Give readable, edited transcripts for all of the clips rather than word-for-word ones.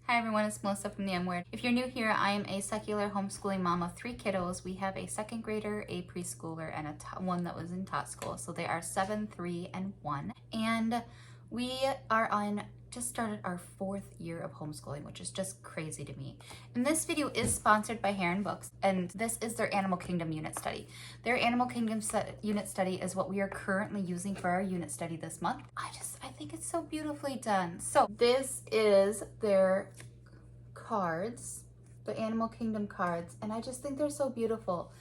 Hi everyone, it's Melissa from the M Word. If you're new here, I am a secular homeschooling mom of 3 kiddos. We have a 2nd grader, a preschooler, and one that was in tot school. So they are 7, 3, and 1. And we are just started our 4th year of homeschooling, which is just crazy to me. And this video is sponsored by Heron Books, and this is their Animal Kingdom unit study. Their Animal Kingdom unit study is what we are currently using for our unit study this month. I think it's so beautifully done. So this is their cards, the Animal Kingdom cards, and I just think they're so beautiful.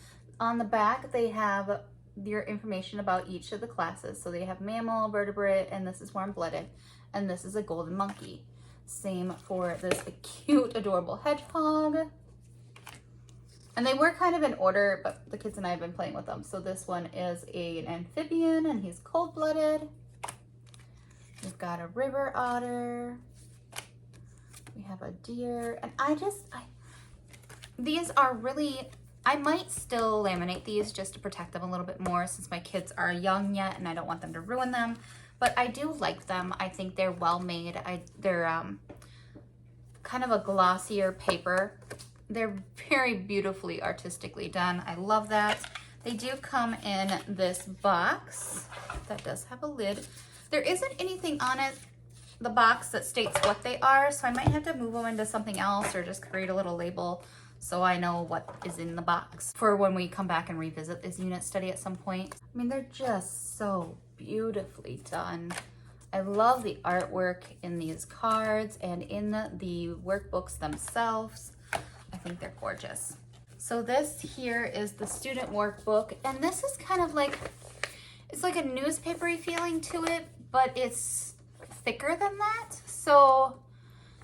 On the back, they have your information about each of the classes. So they have mammal, vertebrate, and this is warm-blooded, and this is a golden monkey. Same for this cute, adorable hedgehog. And they were kind of in order, but the kids and I have been playing with them. So this one is an amphibian, and he's cold-blooded. We've got a river otter. We have a deer, and these are really, I might still laminate these just to protect them a little bit more since my kids are young yet and I don't want them to ruin them, but I do like them. I think they're well made. They're kind of a glossier paper. They're very beautifully artistically done. I love that. They do come in this box that does have a lid. There isn't anything on it, the box, that states what they are, so I might have to move them into something else or just create a little label so I know what is in the box for when we come back and revisit this unit study at some point. I mean, they're just so beautifully done. I love the artwork in these cards and in the workbooks themselves. I think they're gorgeous. So this here is the student workbook, and this is kind of like, it's like a newspapery feeling to it, but it's thicker than that. So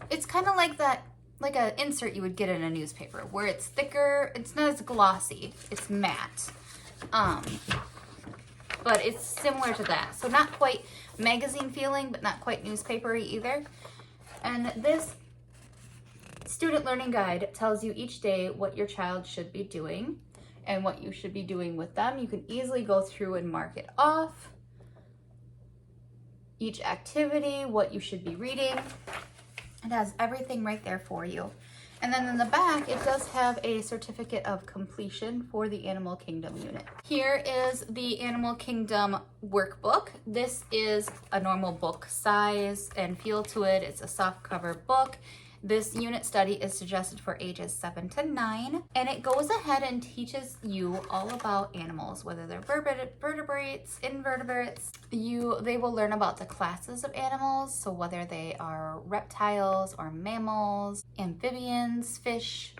it's kind of like that, like an insert you would get in a newspaper where it's thicker. It's not as glossy, it's matte, but it's similar to that. So not quite magazine feeling, but not quite newspapery either. And this student learning guide tells you each day what your child should be doing and what you should be doing with them. You can easily go through and mark it off. Each activity, what you should be reading. It has everything right there for you. And then in the back, it does have a certificate of completion for the Animal Kingdom unit. Here is the Animal Kingdom workbook. This is a normal book size and feel to it. It's a soft cover book. This unit study is suggested for ages 7 to 9, and it goes ahead and teaches you all about animals, whether they're vertebrates, invertebrates. They will learn about the classes of animals, so whether they are reptiles or mammals, amphibians, fish,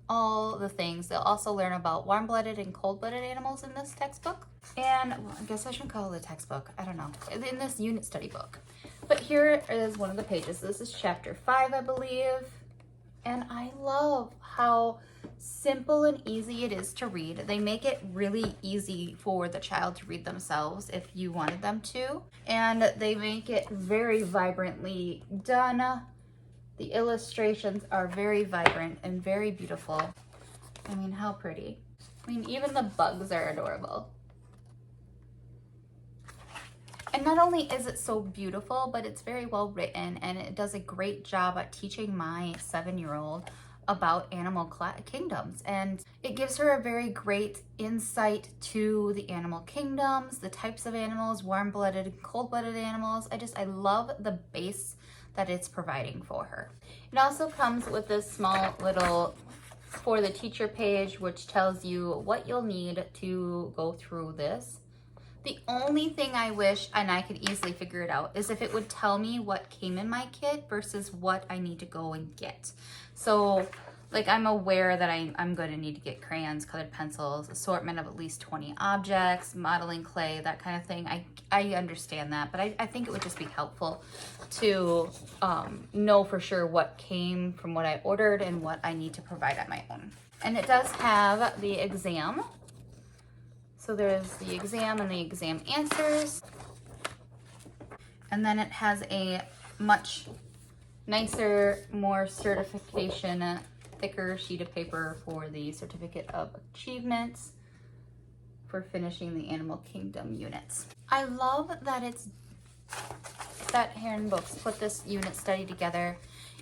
all the things. They'll also learn about warm-blooded and cold-blooded animals in this textbook. And well, I guess I shouldn't call it a textbook. I don't know. In this unit study book. But here is one of the pages. This is chapter 5, I believe. And I love how simple and easy it is to read. They make it really easy for the child to read themselves if you wanted them to. And they make it very vibrantly done. The illustrations are very vibrant and very beautiful. I mean, how pretty. I mean, even the bugs are adorable. And not only is it so beautiful, but it's very well written, and it does a great job at teaching my 7-year-old about animal kingdoms. And it gives her a very great insight to the animal kingdoms, the types of animals, warm-blooded and cold-blooded animals. I love the base that it's providing for her. It also comes with this small little for the teacher page, which tells you what you'll need to go through this. The only thing I wish, and I could easily figure it out, is if it would tell me what came in my kit versus what I need to go and get. So, like, I'm aware that I'm going to need to get crayons, colored pencils, assortment of at least 20 objects, modeling clay, that kind of thing. I understand that, but I think it would just be helpful to know for sure what came from what I ordered and what I need to provide on my own. And it does have the exam. So there's the exam and the exam answers. And then it has a much nicer, more certification, thicker sheet of paper for the certificate of achievements for finishing the Animal Kingdom units. I love that Heron Books put this unit study together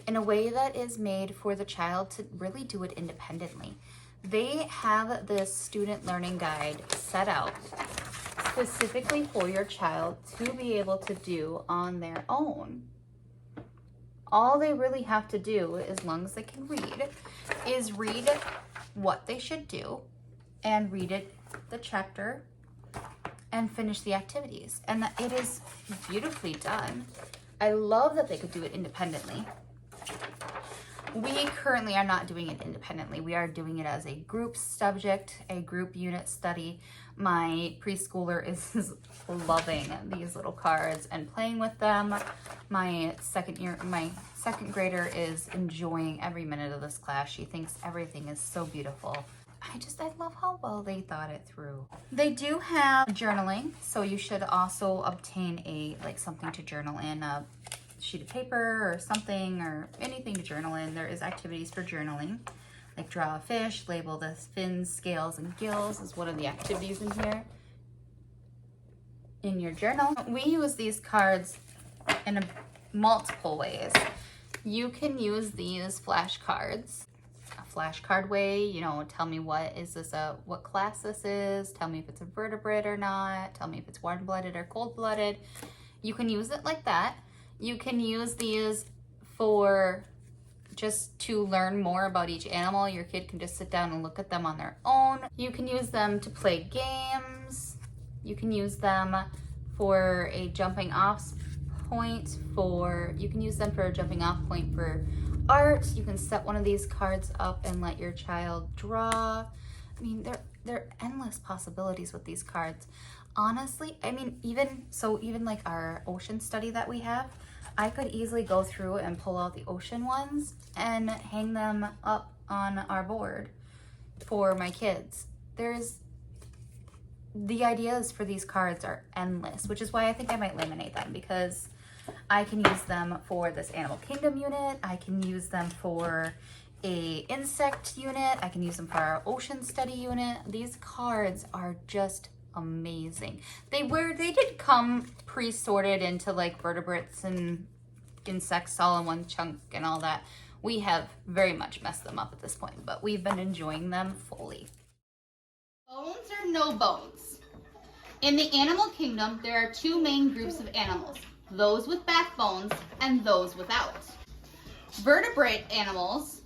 in a way that is made for the child to really do it independently. They have this student learning guide set out specifically for your child to be able to do on their own. All they really have to do, as long as they can read, is read what they should do and read it, the chapter, and finish the activities. And that it is beautifully done. I love that they could do it independently. We currently are not doing it independently. We are doing it as a group subject, a group unit study. My preschooler is loving these little cards and playing with them. My second grader is enjoying every minute of this class. She thinks everything is so beautiful. I love how well they thought it through. They do have journaling, so you should also obtain something to journal in, a sheet of paper or something, or anything to journal in. There is activities for journaling, like draw a fish, label the fins, scales, and gills is one of the activities in here. In your journal, we use these cards in multiple ways. You can use these flashcards. A flashcard way, you know, tell me what class this is, tell me if it's a vertebrate or not, tell me if it's warm-blooded or cold-blooded. You can use it like that. You can use these for just to learn more about each animal. Your kid can just sit down and look at them on their own. You can use them to play games. You can use them for a jumping off point for art. You can set one of these cards up and let your child draw. I mean, there are endless possibilities with these cards. Honestly, I mean, even like our ocean study that we have, I could easily go through and pull out the ocean ones and hang them up on our board for my kids. The ideas for these cards are endless, which is why I think I might laminate them, because I can use them for this animal kingdom unit. I can use them for a insect unit. I can use them for our ocean study unit. These cards are just amazing. They did come pre-sorted into like vertebrates and insects all in one chunk and all that. We have very much messed them up at this point, but we've been enjoying them fully. Bones or no bones? In the animal kingdom, there are two main groups of animals: those with backbones and those without. Vertebrate animals.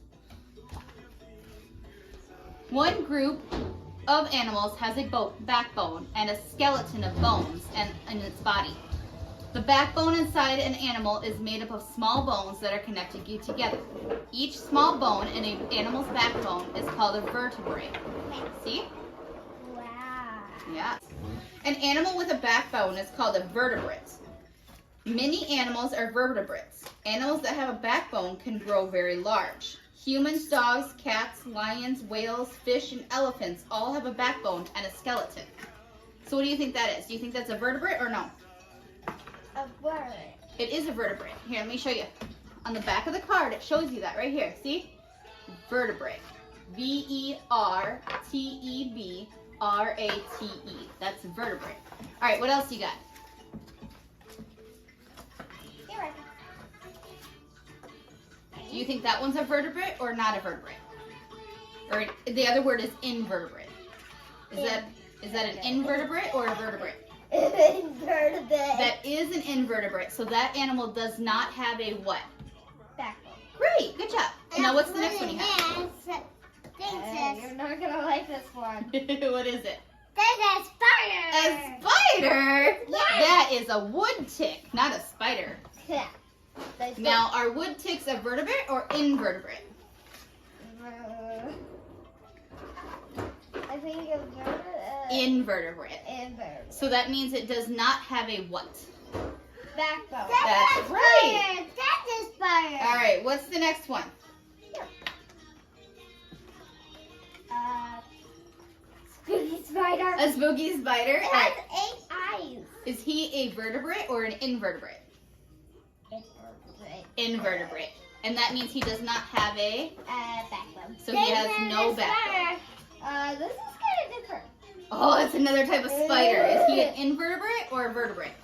One group of animals has a backbone and a skeleton of bones in its body. The backbone inside an animal is made up of small bones that are connected together. Each small bone in an animal's backbone is called a vertebrae. See? Wow. Yeah. An animal with a backbone is called a vertebrate. Many animals are vertebrates. Animals that have a backbone can grow very large. Humans, dogs, cats, lions, whales, fish, and elephants all have a backbone and a skeleton. So what do you think that is? Do you think that's a vertebrate or no? A vertebrate. It is a vertebrate. Here, let me show you. On the back of the card, it shows you that right here. See? Vertebrate. V-E-R-T-E-B-R-A-T-E. That's a vertebrate. All right, what else you got? Do you think that one's a vertebrate or not a vertebrate? Or the other word is invertebrate. Is that an invertebrate or a vertebrate? Invertebrate. That is an invertebrate. So that animal does not have a what? Backbone. Great, good job. Now what's the next one you have? You're not gonna like this one. What is it? There's a spider. A spider? Yes. That is a wood tick, not a spider. Yeah. Now, are wood ticks a vertebrate or invertebrate? I think it's Invertebrate. invertebrate. So that means it does not have a what? Backbone. That's right. That's a spider. All right, what's the next one? Spooky spider. A spooky spider. It All right. has 8 eyes. Is he a vertebrate or an invertebrate? Invertebrate. And that means he does not have a Backbone. So he has no backbone. This is kind of different. Oh, it's another type of spider. Is he an invertebrate or a vertebrate?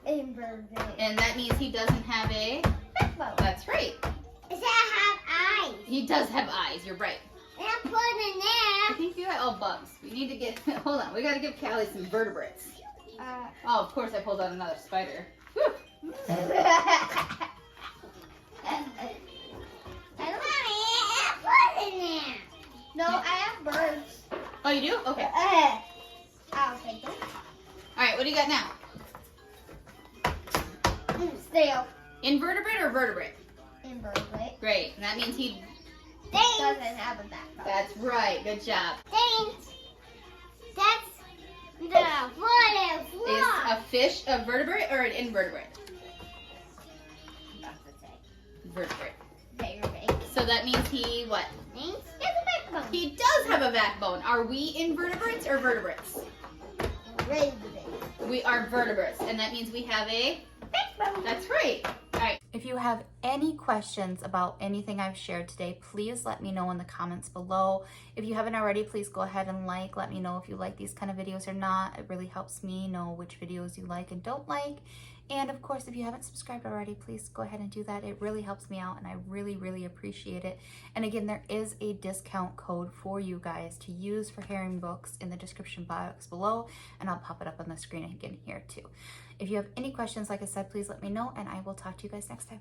Invertebrate. And that means he doesn't have a Backbone. That's right. Is does have eyes. You're right. And put it in there. I think you got all bugs. We need to get, hold on, we gotta give Callie some vertebrates. Oh, of course I pulled out another spider. Whew. I don't put it in there. No, I have birds. Oh, you do? Okay. I'll take them. All right, what do you got now? Still. Invertebrate or vertebrate? Invertebrate. Great, and that means he, Doesn't have a backbone. that's right, good job. Thanks. That's the water Is floor. a fish a vertebrate or an invertebrate? That's the thing. Vertebrate. Vertebrate. So that means he, what? Thanks. There's a backbone. He does have a backbone. Are we invertebrates or vertebrates? Vertebrate. We are vertebrates, and that means we have a Backbone. That's right. All right. If you have any questions about anything I've shared today, please let me know in the comments below. If you haven't already, please go ahead and let me know if you like these kind of videos or not. It really helps me know which videos you like and don't like. And of course, if you haven't subscribed already, please go ahead and do that. It really helps me out and I really, really appreciate it. And again, there is a discount code for you guys to use for Heron Books in the description box below, and I'll pop it up on the screen again here too. If you have any questions, like I said, please let me know and I will talk to you guys next time.